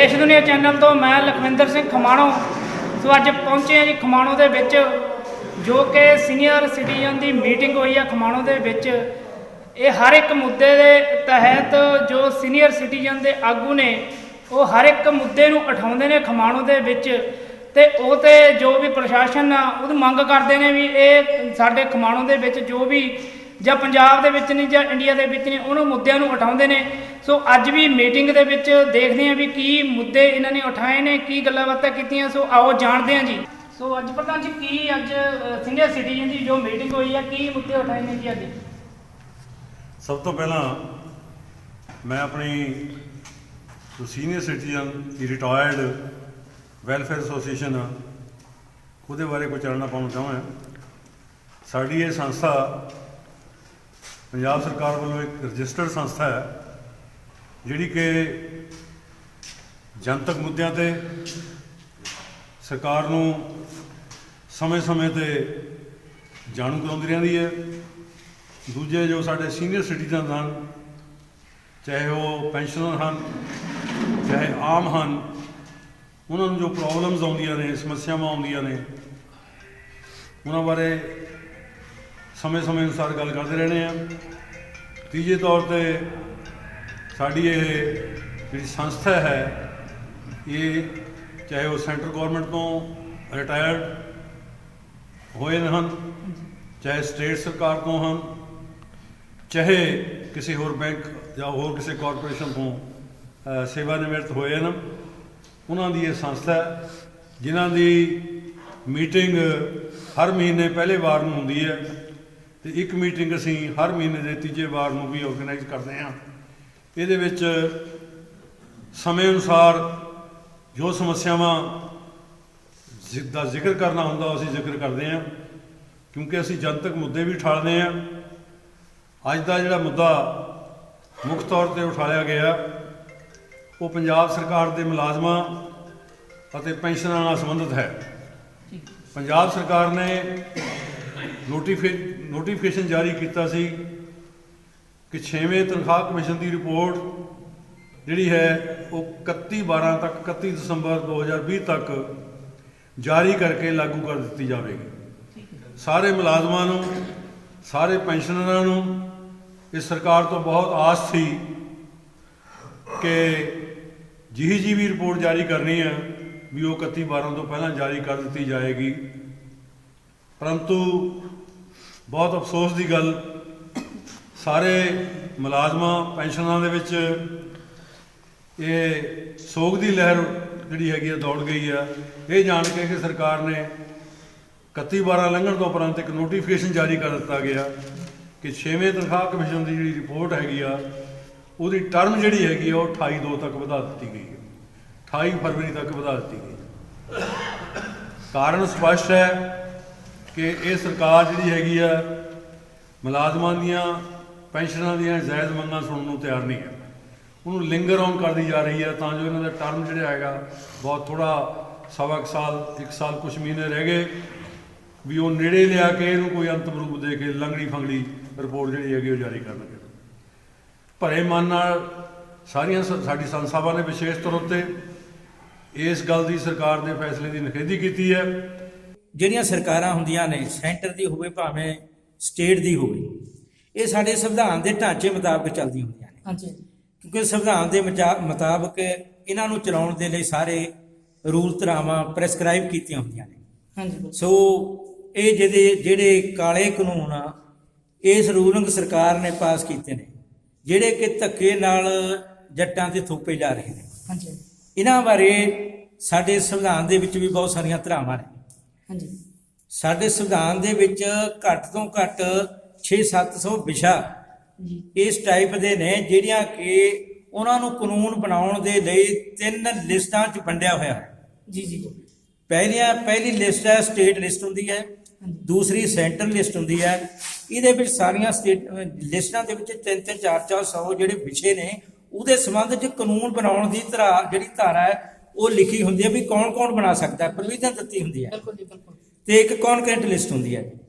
देश दुनिया चैनल तो मैं लखविंदर सिंह खमाणो। सो अज पहुंचे हैं जी खमाणो दे विच, जो कि सीनियर सिटीजन की मीटिंग हुई है खमाणो दे विच। ये हर एक मुद्दे के तहत जो सीनियर सिटीजन के आगू ने वो हर एक मुद्दे नूं उठाउंदे ने खमाणो दे विच, ते वो ते जो भी प्रशासन आ वो मंग करते हैं भी ये साडे खमाणो दे विच जो भी ਜਾਂ पंजाब दे विच नहीं ਜਾਂ इंडिया दे विच नहीं उन्होंने मुद्दों को उठाते हैं। सो अज भी मीटिंग दे विच देखते हैं भी की मुद्दे इन्होंने उठाए ने, की गल्लां बातां कीतियां। सो आओ जानते हैं जी। सो अज प्रधान जी की अज सीनियर सिटीजन की जो मीटिंग हुई है की मुद्दे उठाए ने जी अज? सब तो पहला मैं अपनी जो सीनियर सिटीजन की रिटायर्ड वैलफेयर एसोसीएशन वो बारे कुछ चानना पाना चाहवां। साड़ी ये संस्था पंजाब सरकार वालों एक रजिस्टर्ड संस्था है जिहड़ी कि जनतक मुद्दों ते सरकार नूं समय समय ते जाणू कराउंदी रहिंदी है। दूजे जो साडे सीनियर सिटीजन हैं, चाहे वो पेंशनर हैं चाहे आम हैं, उन्होंने जो प्रॉब्लम्स आउंदियां ने, समस्यावां आउंदियां ने, उन्हां बारे समय समय अनुसार गल करते रहने हैं। तीजे तौर पर साड़ी ये जी संस्था है ये चाहे वो सेंट्रल गौरमेंट तो रिटायर्ड होए हैं, चाहे स्टेट सरकार तो हैं, चाहे किसी होर बैंक या होर किसी कॉरपोरेशन तो सेवानिवृत्त होए हैं, उन्होंने ये संस्था है जिन्हों की मीटिंग हर महीने पहले वार में होंदी है। तो एक मीटिंग असी हर महीने के तीजे वार में भी ऑर्गेनाइज करते हैं। ये समय अनुसार जो समस्यावां का जिक्र करना होंदा असी जिक्र करते हैं, क्योंकि असी जनतक मुद्दे भी उठाते हैं। अज का जिहड़ा मुद्दा मुख्य तौर पर उठाया गया वो पंजाब सरकार के मुलाजमां अते पेंशनां नाल संबंधित है। पंजाब सरकार ने नोटिफिकेशन जारी किया सी कि 6वें तनख्वाह कमीशन की रिपोर्ट जिहड़ी है वो 31/12 तक 31 दिसंबर 2020 तक जारी करके लागू कर दी जाएगी। सारे मुलाजमां नूं, सारे पेंशनरां नूं इस सरकार तो बहुत आस थी कि जी भी रिपोर्ट जारी करनी है भी वो 31/12 तो पहला जारी कर दी जाएगी। परंतु बहुत अफसोस की गल सारे मुलाजमां पेंशनां दे विच ये सोग की लहर जिहड़ी हैगी दौड़ गई है, ये जान के कि सरकार ने 31/12 लंघण तो उपरंत एक नोटिफिकेशन जारी कर दिता गया कि 6वें तनख्वाह कमीशन की जी रिपोर्ट हैगी आ उसकी टर्म जिहड़ी हैगी वो 28/2 तक वधा दी गई है, 28 फरवरी तक वधा दी गई। कारण स्पष्ट है कि ये सरकार जिहड़ी हैगी आ मुलाजमां दीयां पेंशनां दीयां जायज़ मंगां सुनने को तैयार नहीं है, उन्होंने लिंगर ऑन कर दी जा रही है तो जो इन्हों का टर्म जोड़ा है बहुत थोड़ा सवा साल 1 साल कुछ महीने रह गए भी वो नेड़े लिया के इनू कोई अंतिम रूप दे के लंगड़ी फंगड़ी रिपोर्ट जी है जारी करनगे। भरे मन नाल सारियां साडी संस्थावां ने विशेष तौर पर इस गल की सरकार के फैसले की निखेधी की है। ਜਿਹੜੀਆਂ ਸਰਕਾਰਾਂ ਹੁੰਦੀਆਂ ਨੇ ਸੈਂਟਰ ਦੀ ਹੋਵੇ ਭਾਵੇਂ ਸਟੇਟ ਦੀ ਹੋਵੇ, ਇਹ ਸਾਡੇ ਸੰਵਿਧਾਨ ਦੇ ਢਾਂਚੇ ਮੁਤਾਬਕ ਚੱਲਦੀਆਂ ਹੁੰਦੀਆਂ ਨੇ। ਹਾਂਜੀ। ਕਿਉਂਕਿ ਸੰਵਿਧਾਨ ਦੇ ਮੁਤਾਬਕ ਇਹਨਾਂ ਨੂੰ ਚਲਾਉਣ ਦੇ ਲਈ ਸਾਰੇ ਰੂਲ ਧਾਰਾਵਾਂ ਪ੍ਰੈਸਕ੍ਰਾਈਬ ਕੀਤੀਆਂ ਹੁੰਦੀਆਂ ਨੇ। ਹਾਂਜੀ। ਸੋ ਇਹ ਜਿਹੜੇ ਕਾਲੇ ਕਾਨੂੰਨ ਆ ਇਸ ਰੂਲਿੰਗ ਸਰਕਾਰ ਨੇ ਪਾਸ ਕੀਤੇ ਨੇ, ਜਿਹੜੇ ਕਿ ਧੱਕੇ ਨਾਲ ਜੱਟਾਂ ਤੇ ਥੋਪੇ ਜਾ ਰਹੇ ਨੇ। ਹਾਂਜੀ। ਇਹਨਾਂ ਬਾਰੇ ਸਾਡੇ ਸੰਵਿਧਾਨ ਦੇ ਵਿੱਚ ਵੀ ਬਹੁਤ ਸਾਰੀਆਂ ਧਾਰਾਵਾਂ ਨੇ। ਹਾਂਜੀ। ਸਾਡੇ ਸੰਵਿਧਾਨ ਦੇ ਵਿੱਚ ਘੱਟ ਤੋਂ ਘੱਟ 600-700 ਵਿਸ਼ਾ ਇਸ ਟਾਈਪ ਦੇ ਨੇ ਜਿਹੜੀਆਂ ਕਿ ਉਹਨਾਂ ਨੂੰ ਕਾਨੂੰਨ ਬਣਾਉਣ ਦੇ ਲਈ 3 ਲਿਸਟਾਂ 'ਚ ਵੰਡਿਆ ਹੋਇਆ ਹੈ। ਜੀ ਜੀ। ਪਹਿਲੀ ਲਿਸਟ ਹੈ ਸਟੇਟ ਲਿਸਟ ਹੁੰਦੀ ਹੈ, ਦੂਸਰੀ ਸੈਂਟਰਲ ਲਿਸਟ ਹੁੰਦੀ ਹੈ। ਇਹਦੇ ਵਿੱਚ ਸਾਰੀਆਂ ਸਟੇਟ ਲਿਸਟਾਂ ਦੇ ਵਿੱਚ 3-3 4-400 ਜਿਹੜੇ ਵਿਸ਼ੇ ਨੇ ਉਹਦੇ ਸੰਬੰਧ 'ਚ ਕਾਨੂੰਨ ਬਣਾਉਣ ਦੀ ਜਿਹੜੀ ਧਾਰਾ ਹੈ ਉਹ ਲਿਖੀ ਹੁੰਦੀ ਹੈ ਵੀ ਕੌਣ ਬਣਾ ਸਕਦਾ, ਪ੍ਰੋਵੀਜ਼ਨ ਦਿੱਤੀ ਹੁੰਦੀ ਹੈ। ਬਿਲਕੁਲ ਜੀ ਬਿਲਕੁਲ। ਤੇ ਇੱਕ ਕੌਨਕਰੈਂਟ ਲਿਸਟ ਹੁੰਦੀ ਹੈ।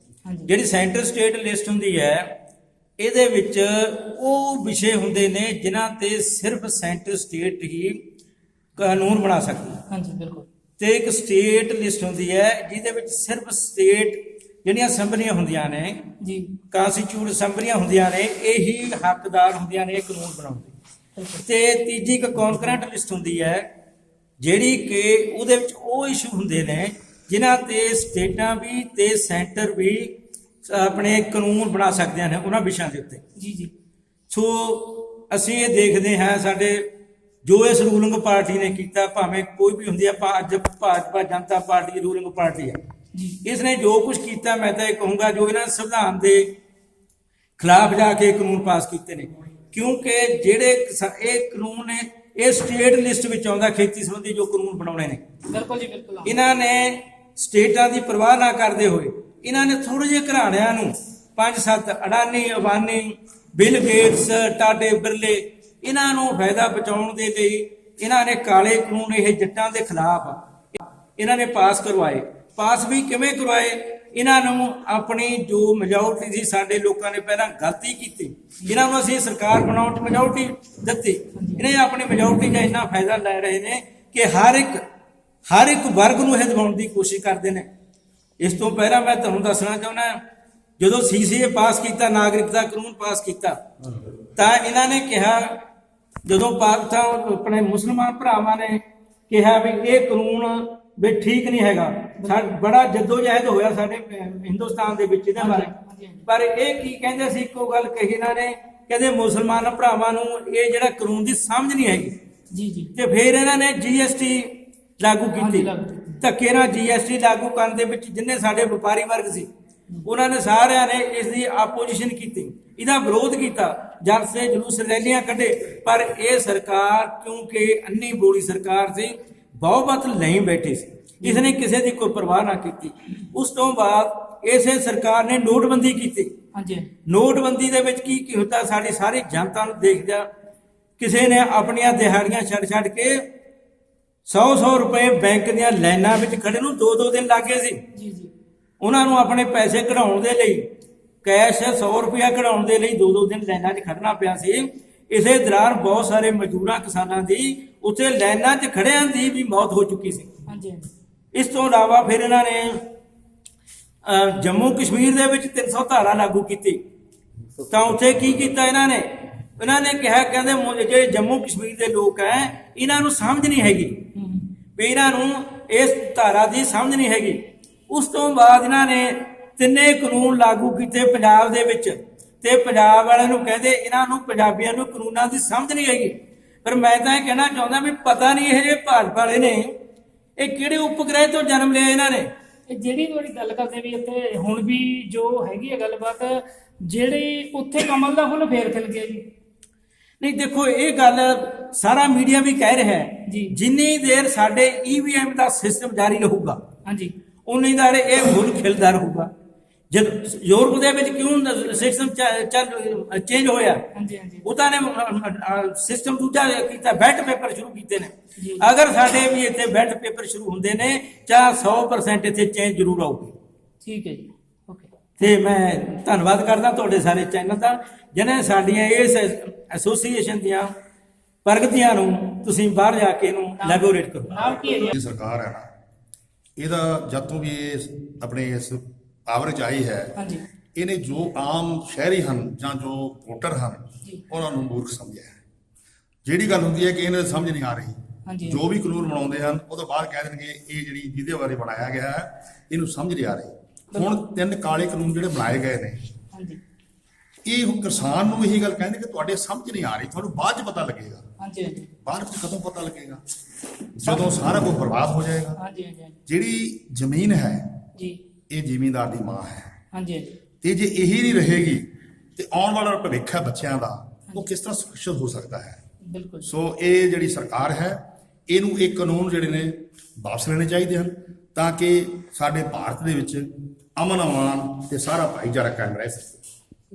ਜਿਹੜੀ ਸੈਂਟਰ ਸਟੇਟ ਲਿਸਟ ਹੁੰਦੀ ਹੈ ਇਹਦੇ ਵਿੱਚ ਉਹ ਵਿਸ਼ੇ ਹੁੰਦੇ ਨੇ ਜਿਨ੍ਹਾਂ ਤੇ ਸਿਰਫ ਸੈਂਟਰ ਸਟੇਟ ਹੀ ਕਾਨੂੰਨ ਬਣਾ ਸਕਦੀ ਹੈ। ਹਾਂਜੀ ਬਿਲਕੁਲ। ਤੇ ਇੱਕ ਸਟੇਟ ਲਿਸਟ ਹੁੰਦੀ ਹੈ ਜਿਹਦੇ ਵਿੱਚ ਸਿਰਫ ਸਟੇਟ ਜਿਹੜੀਆਂ ਅਸੈਂਬਲੀਆਂ ਹੁੰਦੀਆਂ ਨੇ ਜੀ ਕਾਂਸਟੀਚਿਊਟ ਅਸੈਂਬਲੀਆਂ ਹੁੰਦੀਆਂ ਨੇ ਇਹੀ ਹੱਕਦਾਰ ਹੁੰਦੀਆਂ ਨੇ ਇਹ ਕਾਨੂੰਨ ਬਣਾਉਣ ਦੇ। ਬਿਲਕੁਲ। ਤੇ ਤੀਜੀ ਇੱਕ ਕੌਨਕਰੈਂਟ ਲਿਸਟ ਹੁੰਦੀ ਹੈ ਜਿਹੜੀ ਕਿ ਉਹਦੇ ਵਿੱਚ ਉਹ ਇਸ਼ੂ ਹੁੰਦੇ ਨੇ ਜਿਨ੍ਹਾਂ ਤੇ ਸਟੇਟਾਂ ਵੀ ਤੇ ਸੈਂਟਰ ਵੀ ਆਪਣੇ ਕਾਨੂੰਨ ਬਣਾ ਸਕਦੇ ਨੇ ਉਹਨਾਂ ਵਿਸ਼ਿਆਂ ਦੇ ਉੱਤੇ। ਜੀ ਜੀ। ਸੋ ਅਸੀਂ ਇਹ ਦੇਖਦੇ ਹਾਂ ਸਾਡੇ ਜੋ ਇਸ ਰੂਲਿੰਗ ਪਾਰਟੀ ਨੇ ਕੀਤਾ, ਭਾਵੇਂ ਕੋਈ ਵੀ ਹੁੰਦੀ ਹੈ, ਅੱਜ ਭਾਜਪਾ ਜਨਤਾ ਪਾਰਟੀ ਰੂਲਿੰਗ ਪਾਰਟੀ ਹੈ, ਜੀ ਇਸ ਨੇ ਜੋ ਕੁਝ ਕੀਤਾ ਮੈਂ ਤਾਂ ਇਹ ਕਹੂੰਗਾ ਜੋ ਇਹਨਾਂ ਸੰਵਿਧਾਨ ਦੇ ਖਿਲਾਫ ਜਾ ਕੇ ਕਾਨੂੰਨ ਪਾਸ ਕੀਤੇ ਨੇ, ਕਿਉਂਕਿ ਜਿਹੜੇ ਇਹ ਕਾਨੂੰਨ ਨੇ ਇਹ ਸਟੇਟ ਲਿਸਟ ਵਿੱਚ ਆਉਂਦਾ ਖੇਤੀ ਸੰਬੰਧੀ ਜੋ ਕਾਨੂੰਨ ਬਣਾਉਣੇ ਨੇ। ਬਿਲਕੁਲ ਜੀ ਬਿਲਕੁਲ। ਇਹਨਾਂ ਨੇ ਸਟੇਟਾਂ ਦੀ ਪਰਵਾਹ ਨਾ ਕਰਦੇ ਹੋਏ ਇਹਨਾਂ ਨੇ ਥੋੜੇ ਜਿਹੇ ਘਰਾਣਿਆਂ ਨੂੰ 5-7 ਅਡਾਨੀ, ਅਬਾਨੀ, ਬਿਲ ਗੇਟਸ, ਟਾਟੇ, ਬਿਰਲੇ ਇਹਨਾਂ ਨੂੰ ਫਾਇਦਾ ਪਹੁੰਚਾਉਣ ਦੇ ਲਈ ਇਹਨਾਂ ਨੇ ਕਾਲੇ ਕਾਨੂੰਨ ਇਹ ਜੱਟਾਂ ਦੇ ਖਿਲਾਫ ਇਹਨਾਂ ਨੇ ਪਾਸ ਕਰਵਾਏ। ਪਾਸ ਵੀ ਕਿਵੇਂ ਕਰਵਾਏ? ਇਹਨਾਂ ਨੂੰ ਆਪਣੀ ਜੋ ਮੈਜੋਰਟੀ ਸੀ, ਸਾਡੇ ਲੋਕਾਂ ਨੇ ਪਹਿਲਾਂ ਗਲਤੀ ਕੀਤੀ, ਇਹਨਾਂ ਨੂੰ ਅਸੀਂ ਸਰਕਾਰ ਬਣਾਉਣ 'ਚ ਮੈਜੋਰਟੀ ਦਿੱਤੀ, ਇਹਨੇ ਆਪਣੀ ਮੈਜੋਰਟੀ ਦਾ ਇੰਨਾ ਫਾਇਦਾ ਲੈ ਰਹੇ ਨੇ ਕਿ ਹਰ ਇੱਕ ਵਰਗ ਨੂੰ ਇਹ ਦਬਾਉਣ ਦੀ ਕੋਸ਼ਿਸ਼ ਕਰਦੇ ਨੇ। ਇਸ ਤੋਂ ਪਹਿਲਾਂ ਮੈਂ ਤੁਹਾਨੂੰ ਦੱਸਣਾ ਚਾਹੁੰਦਾ, ਜਦੋਂ CCA ਪਾਸ ਕੀਤਾ, ਨਾਗਰਿਕਤਾ ਕਾਨੂੰਨ ਪਾਸ ਕੀਤਾ, ਤਾਂ ਇਹਨਾਂ ਨੇ ਕਿਹਾ, ਜਦੋਂ ਪਾਕਿਸਤਾਨ ਆਪਣੇ ਮੁਸਲਮਾਨ ਭਰਾਵਾਂ ਨੇ ਕਿਹਾ ਵੀ ਇਹ ਕਾਨੂੰਨ ਵੀ ਠੀਕ ਨਹੀਂ ਹੈਗਾ, ਬੜਾ ਜੱਦੋ-ਜਹਿਦ ਹੋਇਆ ਸਾਡੇ ਹਿੰਦੁਸਤਾਨ ਦੇ ਵਿੱਚ ਇਹਦੇ ਬਾਰੇ, ਪਰ ਇਹ ਕੀ ਕਹਿੰਦੇ ਸੀ, ਇੱਕੋ ਗੱਲ ਕਹੀ ਇਹਨਾਂ ਨੇ, ਕਹਿੰਦੇ ਮੁਸਲਮਾਨ ਭਰਾਵਾਂ ਨੂੰ ਇਹ ਜਿਹੜਾ ਕਾਨੂੰਨ ਦੀ ਸਮਝ ਨਹੀਂ ਹੈਗੀ। ਜੀ ਜੀ। ਤੇ ਫਿਰ ਇਹਨਾਂ ਨੇ GST ਲਾਗੂ ਕੀਤੀ, ਧੱਕੇ ਨਾਲ GST ਲਾਗੂ ਕਰਨ ਦੇ ਵਿੱਚ ਜਿੰਨੇ ਸਾਡੇ ਵਪਾਰੀ ਵਰਗ ਸੀ ਉਹਨਾਂ ਨੇ ਸਾਰਿਆਂ ਨੇ ਇਸ ਦੀ ਆਪੋਜੀਸ਼ਨ ਕੀਤੀ, ਇਹਦਾ ਵਿਰੋਧ ਕੀਤਾ, ਜਲਸੇ ਜਲੂਸ ਰੈਲੀਆਂ ਕੱਢੇ, ਪਰ ਇਹ ਸਰਕਾਰ ਕਿਉਂਕਿ ਅੰਨੀ ਬੋਲੀ ਸਰਕਾਰ ਸੀ, ਬਹੁਮਤ ਲਈ ਬੈਠੀ ਸੀ, ਇਸ ਨੇ ਕਿਸੇ ਦੀ ਕੋਈ ਪਰਵਾਹ ਨਾ ਕੀਤੀ। ਉਸ ਤੋਂ ਬਾਅਦ ਇਸੇ ਸਰਕਾਰ ਨੇ ਨੋਟਬੰਦੀ ਕੀਤੀ। ਹਾਂਜੀ। ਨੋਟਬੰਦੀ ਦੇ ਵਿੱਚ ਕੀ ਕੀ ਹੁੰਦਾ, ਸਾਡੀ ਸਾਰੀ ਜਨਤਾ ਨੂੰ ਦੇਖਦਿਆਂ ਕਿਸੇ ਨੇ ਆਪਣੀਆਂ ਦਿਹਾੜੀਆਂ ਛੱਡ ਕੇ 100 ਰੁਪਏ ਬੈਂਕ ਦੀਆਂ ਲਾਈਨਾਂ ਵਿੱਚ ਖੜੇ ਨੂੰ 2 ਦਿਨ ਲੱਗ ਗਏ ਸੀ। ਜੀ ਜੀ। ਉਹਨਾਂ ਨੂੰ ਆਪਣੇ ਪੈਸੇ ਕਢਾਉਣ ਦੇ ਲਈ, ਕੈਸ਼ 100 ਰੁਪਇਆ ਕਢਾਉਣ ਦੇ ਲਈ 2 ਦਿਨ ਲਾਈਨਾਂ 'ਚ ਖੜਨਾ ਪਿਆ ਸੀ। ਇਸੇ ਦੌਰਾਨ ਬਹੁਤ ਸਾਰੇ ਮਜ਼ਦੂਰਾਂ, ਕਿਸਾਨਾਂ ਦੀ ਉੱਥੇ ਲਾਈਨਾਂ 'ਚ ਖੜਿਆਂ ਦੀ ਵੀ ਮੌਤ ਹੋ ਚੁੱਕੀ ਸੀ। ਹਾਂਜੀ। ਇਸ ਤੋਂ ਇਲਾਵਾ ਫਿਰ ਇਹਨਾਂ ਨੇ ਜੰਮੂ ਕਸ਼ਮੀਰ ਦੇ ਵਿੱਚ 300 ਧਾਰਾ ਲਾਗੂ ਕੀਤੀ, ਤਾਂ ਉੱਥੇ ਕੀ ਕੀਤਾ ਇਹਨਾਂ ਨੇ ਕਿਹਾ, ਕਹਿੰਦੇ ਜਿਹੜੇ ਜੰਮੂ ਕਸ਼ਮੀਰ ਦੇ ਲੋਕ ਹੈ ਇਹਨਾਂ ਨੂੰ ਸਮਝ ਨਹੀਂ ਹੈਗੀ, ਵੀ ਇਹਨਾਂ ਨੂੰ ਇਸ ਧਾਰਾ ਦੀ ਸਮਝ ਨਹੀਂ ਹੈਗੀ। ਉਸ ਤੋਂ ਬਾਅਦ ਇਹਨਾਂ ਨੇ 3 ਕਾਨੂੰਨ ਲਾਗੂ ਕੀਤੇ ਪੰਜਾਬ ਦੇ ਵਿੱਚ, ਤੇ ਪੰਜਾਬ ਵਾਲਿਆਂ ਨੂੰ ਕਹਿੰਦੇ ਇਹਨਾਂ ਨੂੰ ਪੰਜਾਬੀਆਂ ਨੂੰ ਕਾਨੂੰਨਾਂ ਦੀ ਸਮਝ ਨਹੀਂ ਹੈਗੀ। ਪਰ ਮੈਂ ਤਾਂ ਇਹ ਕਹਿਣਾ ਚਾਹੁੰਦਾ ਵੀ ਪਤਾ ਨਹੀਂ ਇਹ ਜਿਹੜੇ ਭਾਜਪਾ ਵਾਲੇ ਨੇ ਇਹ ਕਿਹੜੇ ਉਪਗ੍ਰਹਿ ਤੋਂ ਜਨਮ ਲਿਆ ਇਹਨਾਂ ਨੇ। ਇਹ ਜਿਹੜੀ ਤੁਹਾਡੀ ਗੱਲ ਕਰਦੇ ਵੀ ਇੱਥੇ ਹੁਣ ਵੀ ਜੋ ਹੈਗੀ ਹੈ ਗੱਲਬਾਤ, ਜਿਹੜੀ ਉੱਥੇ ਕਮਲ ਦਾ ਫੁੱਲ ਫੇਰ ਖਿਲ ਗਿਆ ਜੀ। ਨਹੀਂ ਦੇਖੋ, ਇਹ ਗੱਲ ਸਾਰਾ ਮੀਡੀਆ ਵੀ ਕਹਿ ਰਿਹਾ ਹੈ, ਜੀ। ਜਿੰਨੀ ਦੇਰ ਸਾਡੇ EVM ਦਾ ਸਿਸਟਮ ਜਾਰੀ ਰਹੂਗਾ, ਹਾਂਜੀ, ਉਨੀ ਦੇਰ ਇਹ ਫੁੱਲ ਖਿਲਦਾ ਰਹੂਗਾ। ਜਦ ਯੂਰਪ ਦੇ ਵਿੱਚ ਕਿਉਂ ਸਿਸਟਮ ਚੇਂਜ ਹੋਇਆ, ਹਾਂਜੀ ਹਾਂਜੀ, ਉਹਦਾ ਨੇ ਸਿਸਟਮ ਦੂਜਾ ਕੀਤਾ, ਬੈਲਟ ਪੇਪਰ ਸ਼ੁਰੂ ਕੀਤੇ ਨੇ। ਜੀ। ਅਗਰ ਸਾਡੇ ਵੀ ਇੱਥੇ ਬੈਲਟ ਪੇਪਰ ਸ਼ੁਰੂ ਹੁੰਦੇ ਨੇ ਤਾਂ 100% ਇੱਥੇ ਚੇਂਜ ਜ਼ਰੂਰ ਆਊਗੀ। ਠੀਕ ਹੈ ਜੀ, ਓਕੇ। ਤੇ ਮੈਂ ਧੰਨਵਾਦ ਕਰਦਾ ਤੁਹਾਡੇ ਸਾਰੇ ਚੈਨਲ ਦਾ, ਜਿਹਨੇ ਸਾਡੀਆਂ ਇਸ ਐਸੋਸੀਏਸ਼ਨ ਦੀਆਂ ਪ੍ਰਗਤੀਆਂ ਨੂੰ ਤੁਸੀਂ ਬਾਹਰ ਜਾ ਕੇ ਇਹਨੂੰ ਲੈਬੋਰੇਟ ਕਰੋ। ਨਾਮ ਕੀ ਹੈ ਜੀ? ਇਹ ਸਰਕਾਰ ਹੈ ਨਾ, ਇਹਦਾ ਜਦ ਤੋਂ ਵੀ ਇਹ ਆਪਣੇ ਇਸ ਪਾਵਰ 'ਚ ਆਈ ਹੈ, ਹਾਂਜੀ ਇਹਨੇ ਜੋ ਆਮ ਸ਼ਹਿਰੀ ਹਨ ਜਾਂ ਜੋ ਵੋਟਰ ਹਨ ਜੀ। ਉਹਨਾਂ ਨੂੰ ਮੂਰਖ ਸਮਝਿਆ ਹੈ। ਜਿਹੜੀ ਗੱਲ ਹੁੰਦੀ ਹੈ ਕਿ ਇਹਨਾਂ ਨੂੰ ਸਮਝ ਨਹੀਂ ਆ ਰਹੀ, ਹਾਂਜੀ, ਜੋ ਵੀ ਕਾਨੂੰਨ ਬਣਾਉਂਦੇ ਹਨ ਉਹਦੇ ਬਾਅਦ ਕਹਿ ਦੇਣਗੇ ਇਹ ਜਿਹੜੀ ਜਿਹਦੇ ਬਾਰੇ ਬਣਾਇਆ ਗਿਆ ਹੈ ਇਹਨੂੰ ਸਮਝ ਨਹੀਂ ਆ ਰਹੀ। ਹੁਣ 3 ਕਾਲੇ ਕਾਨੂੰਨ ਜਿਹੜੇ ਬਣਾਏ ਗਏ ਨੇ, ਹਾਂਜੀ ਇਹ ਹੁਣ ਕਿਸਾਨ ਨੂੰ ਇਹੀ ਗੱਲ ਕਹਿੰਦੇ ਕਿ ਤੁਹਾਡੇ ਸਮਝ ਨਹੀਂ ਆ ਰਹੀ, ਤੁਹਾਨੂੰ ਬਾਅਦ 'ਚ ਪਤਾ ਲੱਗੇਗਾ। ਹਾਂਜੀ ਹਾਂਜੀ, ਬਾਅਦ 'ਚ ਕਦੋਂ ਪਤਾ ਲੱਗੇਗਾ? ਜਦੋਂ ਸਾਰਾ ਕੁਝ ਬਰਬਾਦ ਹੋ ਜਾਏਗਾ। ਹਾਂਜੀ ਹਾਂਜੀ ਜਿਹੜੀ ਜ਼ਮੀਨ ਹੈ ਜੀ, ਇਹ ਜ਼ਿਮੀਂਦਾਰ ਦੀ ਮਾਂ ਹੈ, ਹਾਂਜੀ ਹਾਂਜੀ, ਤੇ ਜੇ ਇਹੀ ਨਹੀਂ ਰਹੇਗੀ ਤੇ ਆਉਣ ਵਾਲਾ ਭਵਿੱਖ ਹੈ ਬੱਚਿਆਂ ਦਾ, ਉਹ ਕਿਸ ਤਰ੍ਹਾਂ ਸੁਰੱਖਿਅਤ ਹੋ ਸਕਦਾ ਹੈ? ਬਿਲਕੁਲ। ਸੋ ਇਹ ਜਿਹੜੀ ਸਰਕਾਰ ਹੈ, ਇਹਨੂੰ ਇਹ ਕਾਨੂੰਨ ਜਿਹੜੇ ਨੇ ਵਾਪਸ ਲੈਣੇ ਚਾਹੀਦੇ ਹਨ, ਤਾਂ ਕਿ ਸਾਡੇ ਭਾਰਤ ਦੇ ਵਿੱਚ ਅਮਨ ਅਮਾਨ ਤੇ ਸਾਰਾ ਭਾਈਚਾਰਾ ਕਾਇਮ ਰਹਿ ਸਕੇ।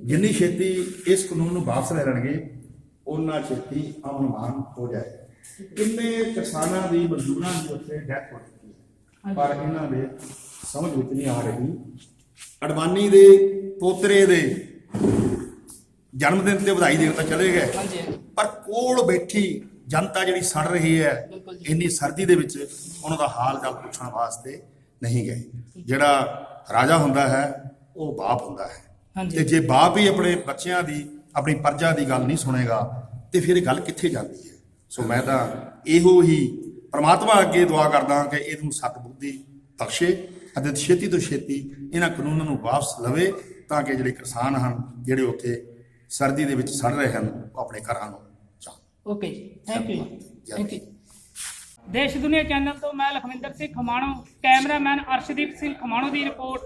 ਜਿੰਨੀ ਛੇਤੀ ਇਸ ਕਾਨੂੰਨ ਨੂੰ ਵਾਪਸ ਲੈ ਲੈਣਗੇ, ਉਹਨਾਂ ਛੇਤੀ ਅਮਨ ਅਮਾਨ ਹੋ ਜਾਏ। ਕਿੰਨੇ ਕਿਸਾਨਾਂ ਦੀ, ਮਜ਼ਦੂਰਾਂ ਦੀ ਉੱਥੇ ਡੈਥ ਹੋ ਚੁੱਕੀ ਹੈ, ਪਰ ਇਹਨਾਂ ਦੇ ਸਮਝ ਵਿੱਚ ਨਹੀਂ ਆ ਰਹੀ। ਅਡਵਾਨੀ ਦੇ ਪੋਤਰੇ ਦੇ ਜਨਮ ਦਿਨ ਤੇ ਵਧਾਈ ਦੇਣ ਤਾਂ ਚਲੇ ਗਏ, ਹਾਂਜੀ ਪਰ ਕੋਲ ਬੈਠੀ ਜਨਤਾ ਜਿਹੜੀ ਸੜ ਰਹੀ ਹੈ ਇੰਨੀ ਸਰਦੀ ਦੇ ਵਿੱਚ, ਉਹਨਾਂ ਦਾ ਹਾਲ ਚਾਲ ਪੁੱਛਣ ਵਾਸਤੇ ਨਹੀਂ ਗਏ। ਜਿਹੜਾ ਰਾਜਾ ਹੁੰਦਾ ਹੈ ਉਹ ਬਾਪ ਹੁੰਦਾ ਹੈ, ਹਾਂਜੀ। ਤੇ ਜੇ ਬਾਪ ਹੀ ਆਪਣੇ ਬੱਚਿਆਂ ਦੀ, ਆਪਣੀ ਪ੍ਰਜਾ ਦੀ ਗੱਲ ਨਹੀਂ ਸੁਣੇਗਾ ਤੇ ਫਿਰ ਇਹ ਗੱਲ ਕਿੱਥੇ ਜਾਂਦੀ ਹੈ। ਸੋ ਮੈਂ ਤਾਂ ਇਹੋ ਹੀ ਪ੍ਰਮਾਤਮਾ ਅੱਗੇ ਦੁਆ ਕਰਦਾ ਕਿ ਇਹਨੂੰ ਸਤਿਬੁੱਧੀ ਬਖਸ਼ੇ ਅਤੇ ਛੇਤੀ ਤੋਂ ਛੇਤੀ ਇਹਨਾਂ ਕਾਨੂੰਨਾਂ ਨੂੰ ਵਾਪਸ ਲਵੇ, ਤਾਂ ਕਿ ਜਿਹੜੇ ਕਿਸਾਨ ਹਨ, ਜਿਹੜੇ ਉੱਥੇ ਸਰਦੀ ਦੇ ਵਿੱਚ ਸੜ ਰਹੇ ਹਨ, ਉਹ ਆਪਣੇ ਘਰਾਂ ਨੂੰ ਜਾਣ। ਓਕੇ ਜੀ, ਥੈਂਕ ਯੂ, ਥੈਂਕ ਯੂ। ਦੇਸ਼ ਦੁਨੀਆ ਚੈਨਲ ਤੋਂ ਮੈਂ ਲਖਵਿੰਦਰ ਸਿੰਘ ਖਮਾਣੋ, ਕੈਮਰਾਮੈਨ ਅਰਸ਼ਦੀਪ ਸਿੰਘ ਖਮਾਣੋ ਦੀ ਰਿਪੋਰਟ।